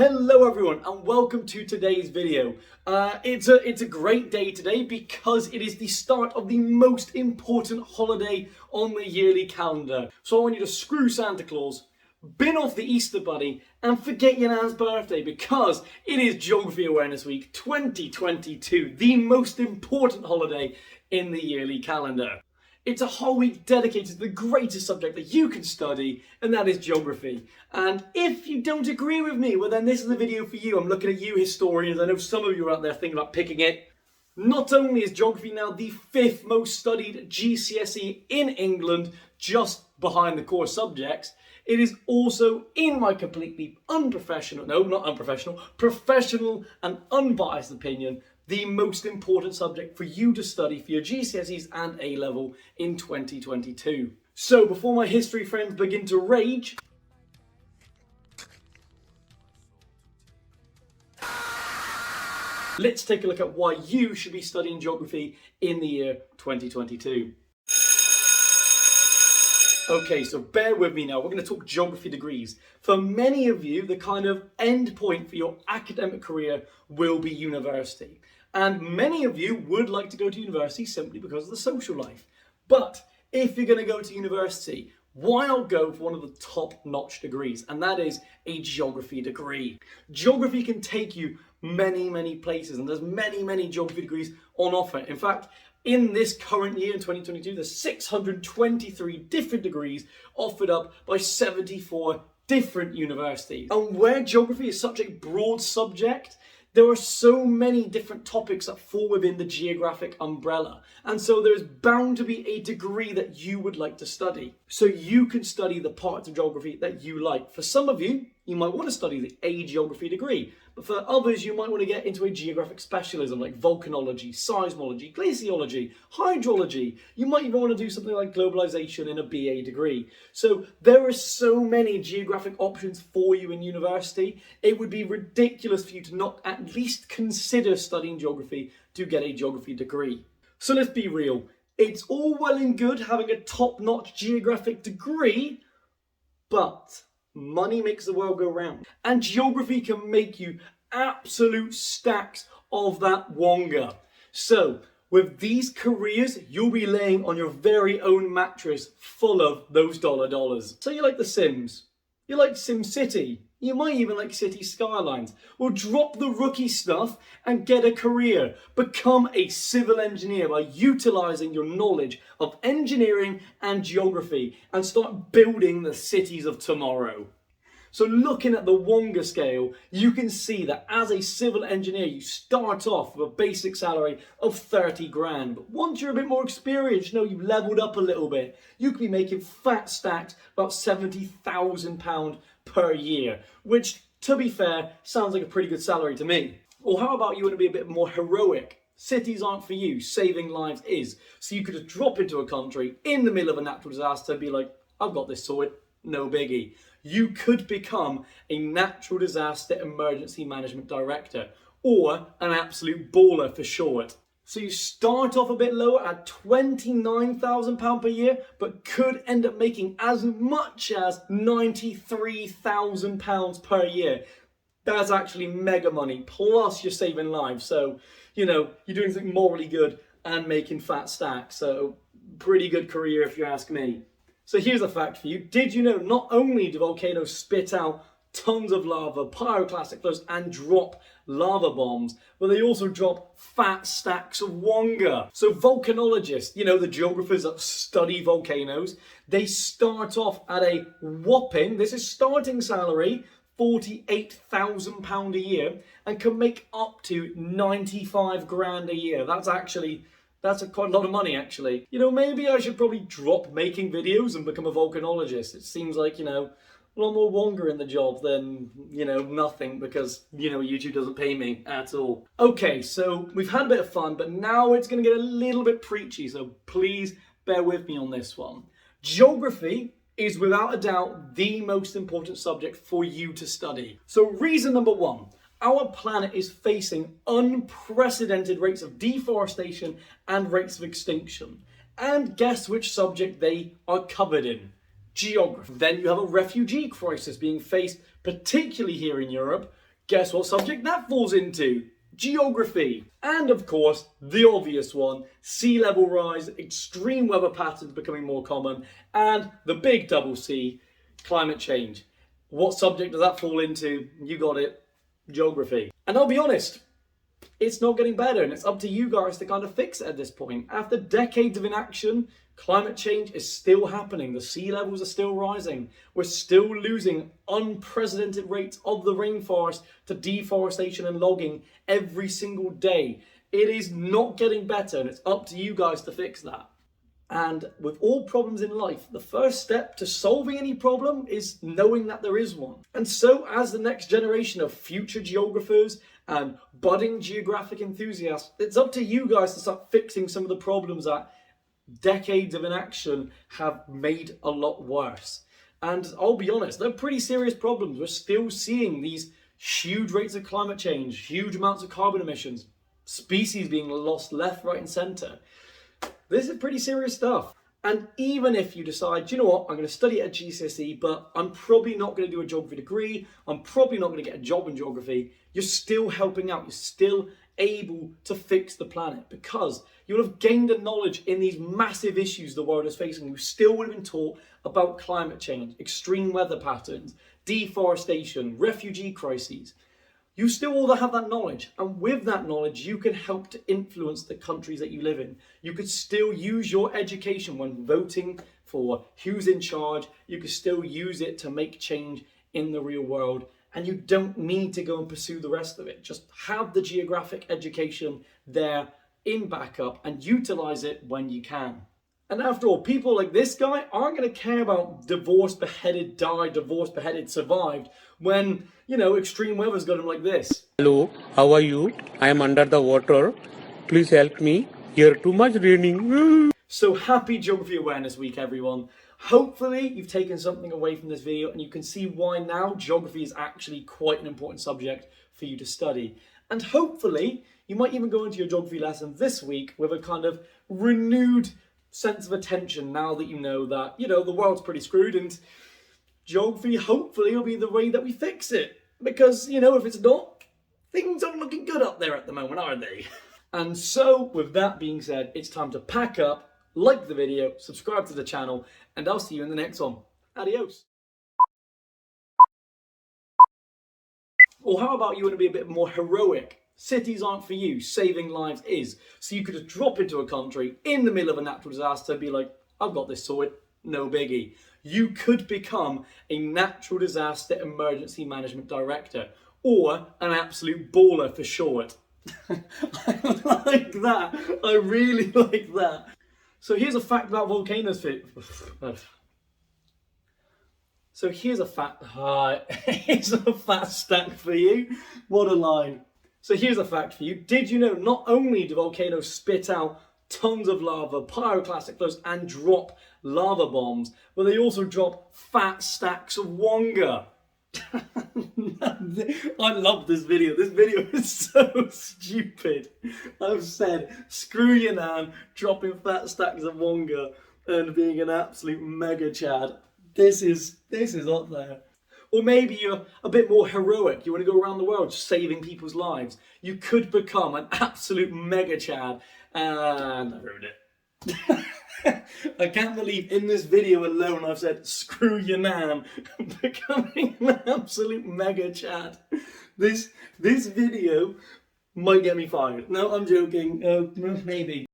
Hello everyone and welcome to today's video. It's a great day today because it is the start of the most important holiday on the yearly calendar. So I want you to screw Santa Claus, bin off the Easter Bunny and forget your nan's birthday because it is Geography Awareness Week 2022, the most important holiday in the yearly calendar. It's a whole week dedicated to the greatest subject that you can study, and that is geography. And if you don't agree with me, well then this is the video for you. I'm looking at you historians. I know some of you are out there thinking about picking it. Not only is geography now the 5th most studied GCSE in England, just behind the core subjects, it is also, in my completely professional and unbiased opinion, the most important subject for you to study for your GCSEs and A-level in 2022. So before my history friends begin to rage, let's take a look at why you should be studying geography in the year 2022. Okay, so bear with me now. We're going to talk geography degrees. For many of you, the kind of end point for your academic career will be university. And many of you would like to go to university simply because of the social life. But if you're going to go to university, why not go for one of the top-notch degrees? And that is a geography degree. Geography can take you many places, and there's many geography degrees on offer. In fact, in this current year, in 2022, there's 623 different degrees offered up by 74 different universities. And where geography is such a broad subject, there are so many different topics that fall within the geographic umbrella. And so there's bound to be a degree that you would like to study. So you can study the parts of geography that you like. For some of you, you might want to study a geography degree. But for others, you might want to get into a geographic specialism like volcanology, seismology, glaciology, hydrology. You might even want to do something like globalization in a BA degree. So there are so many geographic options for you in university. It would be ridiculous for you to not at least consider studying geography to get a geography degree. So let's be real. It's all well and good having a top-notch geographic degree, but money makes the world go round. And geography can make you absolute stacks of that wonga. So with these careers, you'll be laying on your very own mattress full of those dollars. So you like The Sims, you like SimCity, you might even like City Skylines. Well, drop the rookie stuff and get a career. Become a civil engineer by utilising your knowledge of engineering and geography and start building the cities of tomorrow. So looking at the Wonga scale, you can see that as a civil engineer, you start off with a basic salary of 30 grand. But once you're a bit more experienced, you've leveled up a little bit, you could be making fat stacks about £70,000 per year, which, to be fair, sounds like a pretty good salary to me. Or how about you want to be a bit more heroic? Cities aren't for you, saving lives is. So you could just drop into a country in the middle of a natural disaster and be like, I've got this sorted, no biggie. You could become a natural disaster emergency management director, or an absolute baller for short. So you start off a bit lower at £29,000 per year, but could end up making as much as £93,000 per year. That's actually mega money, plus you're saving lives. So, you're doing something morally good and making fat stacks. So, pretty good career if you ask me. So here's a fact for you. Did you know not only do volcanoes spit out tons of lava, pyroclastic flows, and drop lava bombs, but they also drop fat stacks of wonga. So volcanologists, the geographers that study volcanoes, they start off at a whopping, this is starting salary, £48,000 a year, and can make up to 95 grand a year. That's quite a lot of money, actually. Maybe I should probably drop making videos and become a volcanologist. It seems like, a lot more wonga in the job than, nothing, because, YouTube doesn't pay me at all. Okay, so we've had a bit of fun, but now it's going to get a little bit preachy, so please bear with me on this one. Geography is without a doubt the most important subject for you to study. So reason number one, our planet is facing unprecedented rates of deforestation and rates of extinction. And guess which subject they are covered in? Geography. Then you have a refugee crisis being faced, particularly here in Europe, Guess what subject that falls into? Geography. And of course, the obvious one, sea level rise, extreme weather patterns becoming more common, and the big double C, climate change. What subject does that fall into? You got it, geography. And I'll be honest, it's not getting better, and it's up to you guys to kind of fix it at this point. After decades of inaction, climate change is still happening. The sea levels are still rising. We're still losing unprecedented rates of the rainforest to deforestation and logging every single day. It is not getting better, and it's up to you guys to fix that. And with all problems in life, the first step to solving any problem is knowing that there is one. And so as the next generation of future geographers and budding geographic enthusiasts, it's up to you guys to start fixing some of the problems that decades of inaction have made a lot worse. And I'll be honest, they're pretty serious problems. We're still seeing these huge rates of climate change, huge amounts of carbon emissions, species being lost left, right and centre. This is pretty serious stuff. And even if you decide, you know what, I'm going to study at GCSE, but I'm probably not going to do a geography degree, I'm probably not going to get a job in geography, you're still helping out, you're still able to fix the planet, because you'll have gained the knowledge in these massive issues the world is facing. You still would have been taught about climate change, extreme weather patterns, deforestation, refugee crises. You still all have that knowledge, and with that knowledge you can help to influence the countries that you live in. You could still use your education when voting for who's in charge. You could still use it to make change in the real world, and you don't need to go and pursue the rest of it. Just have the geographic education there in backup and utilize it when you can. And after all, people like this guy aren't going to care about divorced, beheaded, died, divorced, beheaded, survived, when, you know, extreme weather's got him like this. Hello, how are you? I am under the water. Please help me. Here too much raining. So happy Geography Awareness Week, everyone. Hopefully you've taken something away from this video and you can see why now geography is actually quite an important subject for you to study. And hopefully you might even go into your geography lesson this week with a kind of renewed sense of attention now that you know that, you know, the world's pretty screwed, and geography hopefully will be the way that we fix it. Because, you know, if it's not, things aren't looking good up there at the moment, are they? And so, with that being said, it's time to pack up, like the video, subscribe to the channel, and I'll see you in the next one. Adios. Or how about you want to be a bit more heroic? Cities aren't for you, saving lives is. So you could just drop into a country in the middle of a natural disaster and be like, I've got this sorted, no biggie. You could become a natural disaster emergency management director, or an absolute baller for short. I like that. I really like that. So here's a fact about volcanoes. So here's a fact stack for you. What a line. So here's a fact for you. Did you know not only do volcanoes spit out tons of lava, pyroclastic flows, and drop lava bombs, but they also drop fat stacks of wonga. I love this video. This video is so stupid. I've said, screw you nan, dropping fat stacks of wonga and being an absolute mega chad. This is up there. Or maybe you're a bit more heroic. You want to go around the world saving people's lives. You could become an absolute mega chad. And I ruined it. I can't believe in this video alone I've said, screw your nan, becoming an absolute mega chad. This video might get me fired. No, I'm joking. Maybe.